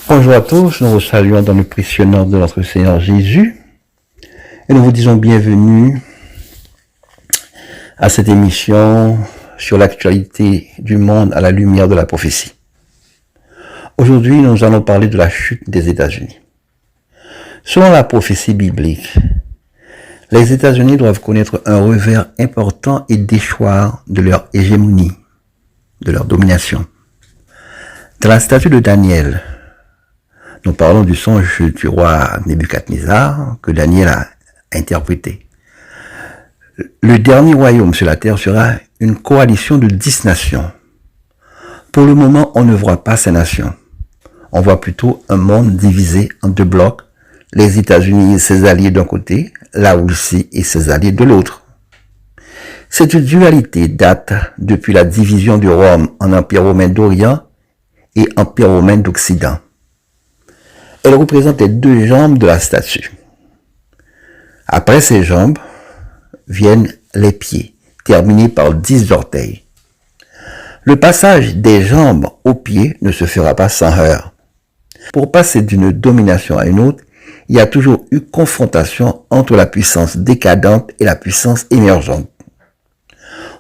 Bonjour à tous, nous vous saluons dans le précieux nom de notre Seigneur Jésus et nous vous disons bienvenue à cette émission sur l'actualité du monde à la lumière de la prophétie. Aujourd'hui, nous allons parler de la chute des États-Unis. Selon la prophétie biblique, les États-Unis doivent connaître un revers important et déchoir de leur hégémonie, de leur domination. Dans la statue de Daniel, nous parlons du songe du roi Nebuchadnezzar que Daniel a interprété. Le dernier royaume sur la terre sera une coalition de 10 nations. Pour le moment, on ne voit pas ces nations. On voit plutôt un monde divisé en deux blocs, les États-Unis et ses alliés d'un côté, la Russie et ses alliés de l'autre. Cette dualité date depuis la division de Rome en Empire romain d'Orient et Empire romain d'Occident. Elle représente les deux jambes de la statue. Après ces jambes viennent les pieds, terminés par 10 orteils. Le passage des jambes aux pieds ne se fera pas sans heurts. Pour passer d'une domination à une autre, il y a toujours eu confrontation entre la puissance décadente et la puissance émergente.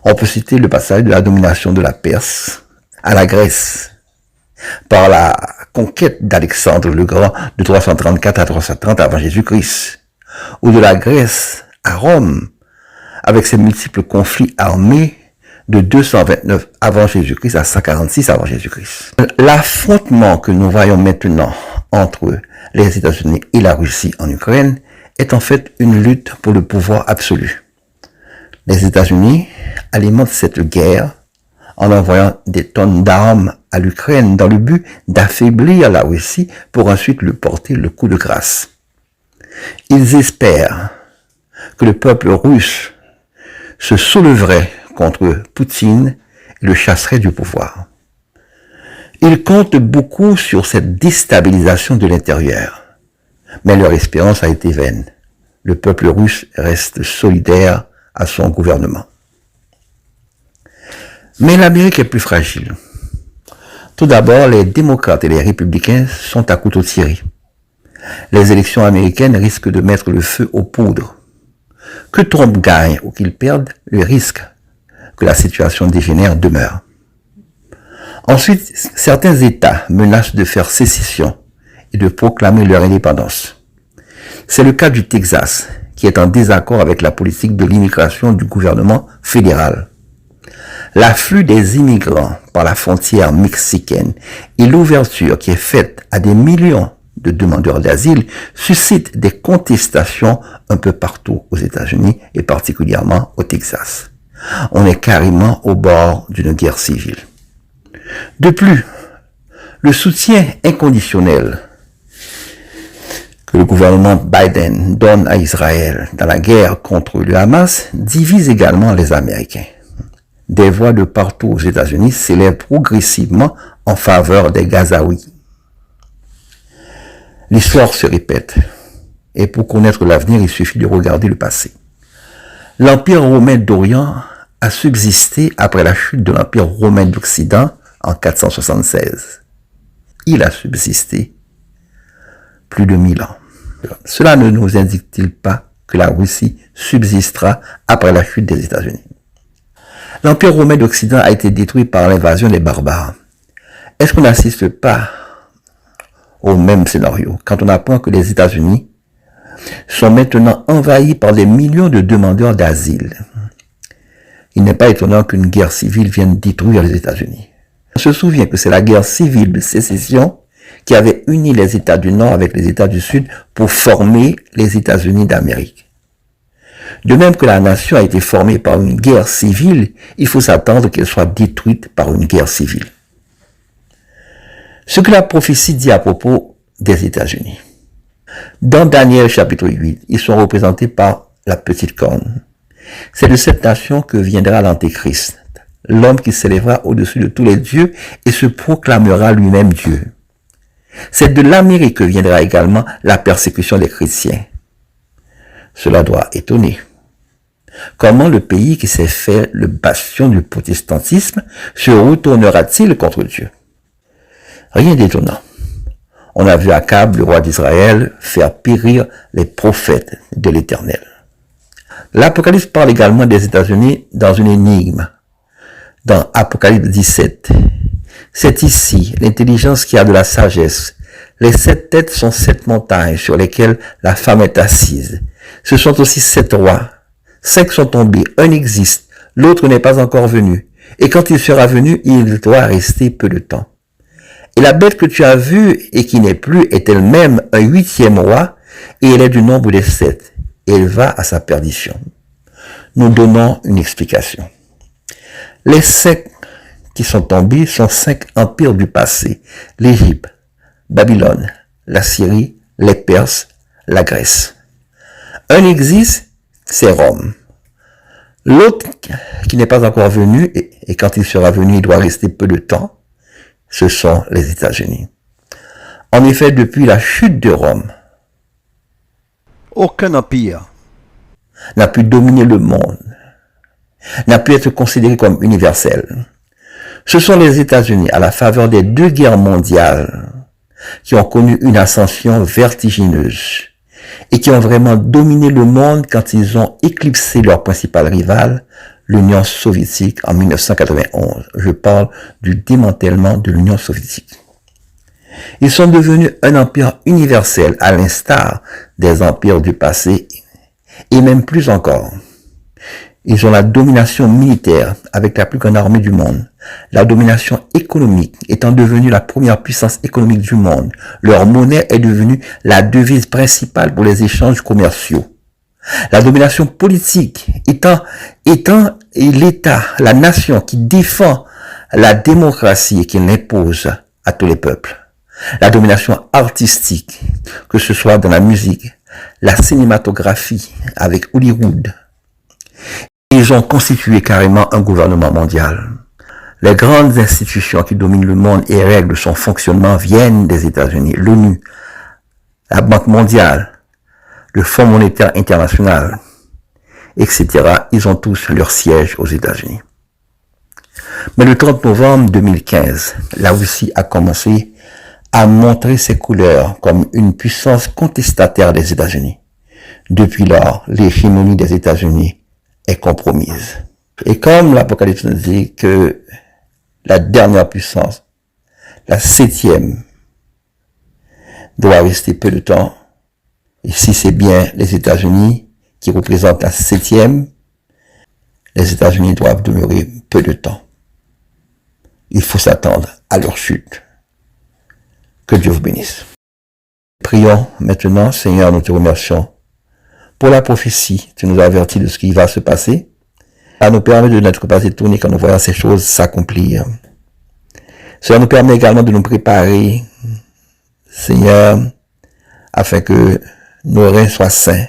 On peut citer le passage de la domination de la Perse à la Grèce, par la conquête d'Alexandre le Grand de 334 à 330 avant Jésus-Christ, ou de la Grèce à Rome, avec ses multiples conflits armés de 229 avant Jésus-Christ à 146 avant Jésus-Christ. L'affrontement que nous voyons maintenant entre les États-Unis et la Russie en Ukraine est en fait une lutte pour le pouvoir absolu. Les États-Unis alimentent cette guerre en envoyant des tonnes d'armes à l'Ukraine dans le but d'affaiblir la Russie pour ensuite lui porter le coup de grâce. Ils espèrent que le peuple russe se souleverait contre Poutine et le chasserait du pouvoir. Ils comptent beaucoup sur cette déstabilisation de l'intérieur, mais leur espérance a été vaine. Le peuple russe reste solidaire à son gouvernement. Mais l'Amérique est plus fragile. Tout d'abord, les démocrates et les républicains sont à couteau tiré. Les élections américaines risquent de mettre le feu aux poudres. Que Trump gagne ou qu'il perde, le risque que la situation dégénère demeure. Ensuite, certains États menacent de faire sécession et de proclamer leur indépendance. C'est le cas du Texas, qui est en désaccord avec la politique de l'immigration du gouvernement fédéral. L'afflux des immigrants par la frontière mexicaine et l'ouverture qui est faite à des millions de demandeurs d'asile suscitent des contestations un peu partout aux États-Unis et particulièrement au Texas. On est carrément au bord d'une guerre civile. De plus, le soutien inconditionnel que le gouvernement Biden donne à Israël dans la guerre contre le Hamas divise également les Américains. Des voix de partout aux États-Unis s'élèvent progressivement en faveur des Gazaouis. L'histoire se répète, et pour connaître l'avenir, il suffit de regarder le passé. L'Empire romain d'Orient a subsisté après la chute de l'Empire romain d'Occident en 476. Il a subsisté plus de 1000 ans. Cela ne nous indique-t-il pas que la Russie subsistera après la chute des États-Unis? L'Empire romain d'Occident a été détruit par l'invasion des barbares. Est-ce qu'on n'assiste pas au même scénario quand on apprend que les États-Unis sont maintenant envahis par des millions de demandeurs d'asile? Il n'est pas étonnant qu'une guerre civile vienne détruire les États-Unis. On se souvient que c'est la guerre civile de sécession qui avait uni les États du Nord avec les États du Sud pour former les États-Unis d'Amérique. De même que la nation a été formée par une guerre civile, il faut s'attendre qu'elle soit détruite par une guerre civile. Ce que la prophétie dit à propos des États-Unis. Dans Daniel chapitre 8, ils sont représentés par la petite corne. C'est de cette nation que viendra l'Antéchrist, l'homme qui s'élèvera au-dessus de tous les dieux et se proclamera lui-même Dieu. C'est de l'Amérique que viendra également la persécution des chrétiens. Cela doit étonner. Comment le pays qui s'est fait le bastion du protestantisme se retournera-t-il contre Dieu? Rien d'étonnant. On a vu Akab, le roi d'Israël, faire périr les prophètes de l'Éternel. L'Apocalypse parle également des États-Unis dans une énigme. Dans Apocalypse 17, c'est ici l'intelligence qui a de la sagesse. Les 7 têtes sont 7 montagnes sur lesquelles la femme est assise. Ce sont aussi 7 rois. 5 sont tombés, un existe, l'autre n'est pas encore venu. Et quand il sera venu, il doit rester peu de temps. Et la bête que tu as vue et qui n'est plus est elle-même un 8e roi, et elle est du nombre des 7. Et elle va à sa perdition. Nous donnons une explication. Les 5 qui sont tombés sont 5 empires du passé. L'Égypte, Babylone, la Syrie, les Perses, la Grèce. Un existe, c'est Rome. L'autre qui n'est pas encore venu, et quand il sera venu, il doit rester peu de temps, ce sont les États-Unis. En effet, depuis la chute de Rome, aucun empire n'a pu dominer le monde, n'a pu être considéré comme universel. Ce sont les États-Unis, à la faveur des 2 guerres mondiales, qui ont connu une ascension vertigineuse et qui ont vraiment dominé le monde quand ils ont éclipsé leur principal rival, l'Union soviétique, en 1991. Je parle du démantèlement de l'Union soviétique. Ils sont devenus un empire universel, à l'instar des empires du passé, et même plus encore. Ils ont la domination militaire avec la plus grande armée du monde. La domination économique étant devenue la première puissance économique du monde. Leur monnaie est devenue la devise principale pour les échanges commerciaux. La domination politique étant l'État, la nation qui défend la démocratie et qui l'impose à tous les peuples. La domination artistique, que ce soit dans la musique, la cinématographie avec Hollywood. Ils ont constitué carrément un gouvernement mondial. Les grandes institutions qui dominent le monde et règlent son fonctionnement viennent des États-Unis. L'ONU, la Banque mondiale, le Fonds monétaire international, etc. Ils ont tous leur siège aux États-Unis. Mais le 30 novembre 2015, la Russie a commencé à montrer ses couleurs comme une puissance contestataire des États-Unis. Depuis lors, l'hégémonie des États-Unis est compromise. Et comme l'Apocalypse nous dit que la dernière puissance, la 7e, doit rester peu de temps, et si c'est bien les États-Unis qui représentent la 7e, les États-Unis doivent demeurer peu de temps. Il faut s'attendre à leur chute. Que Dieu vous bénisse. Prions maintenant. Seigneur, nous te remercions pour la prophétie. Tu nous as avertis de ce qui va se passer. Ça nous permet de n'être pas étonnés quand nous voyons ces choses s'accomplir. Cela nous permet également de nous préparer, Seigneur, afin que nos reins soient sains,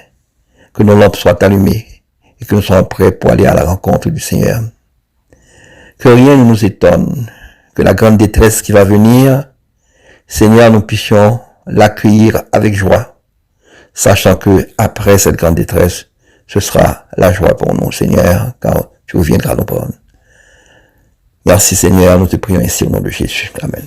que nos lampes soient allumées et que nous soyons prêts pour aller à la rencontre du Seigneur. Que rien ne nous étonne, que la grande détresse qui va venir, Seigneur, nous puissions l'accueillir avec joie, sachant que après cette grande détresse, ce sera la joie pour nous, Seigneur, car tu reviendras nous prendre. Merci Seigneur, nous te prions ainsi au nom de Jésus. Amen.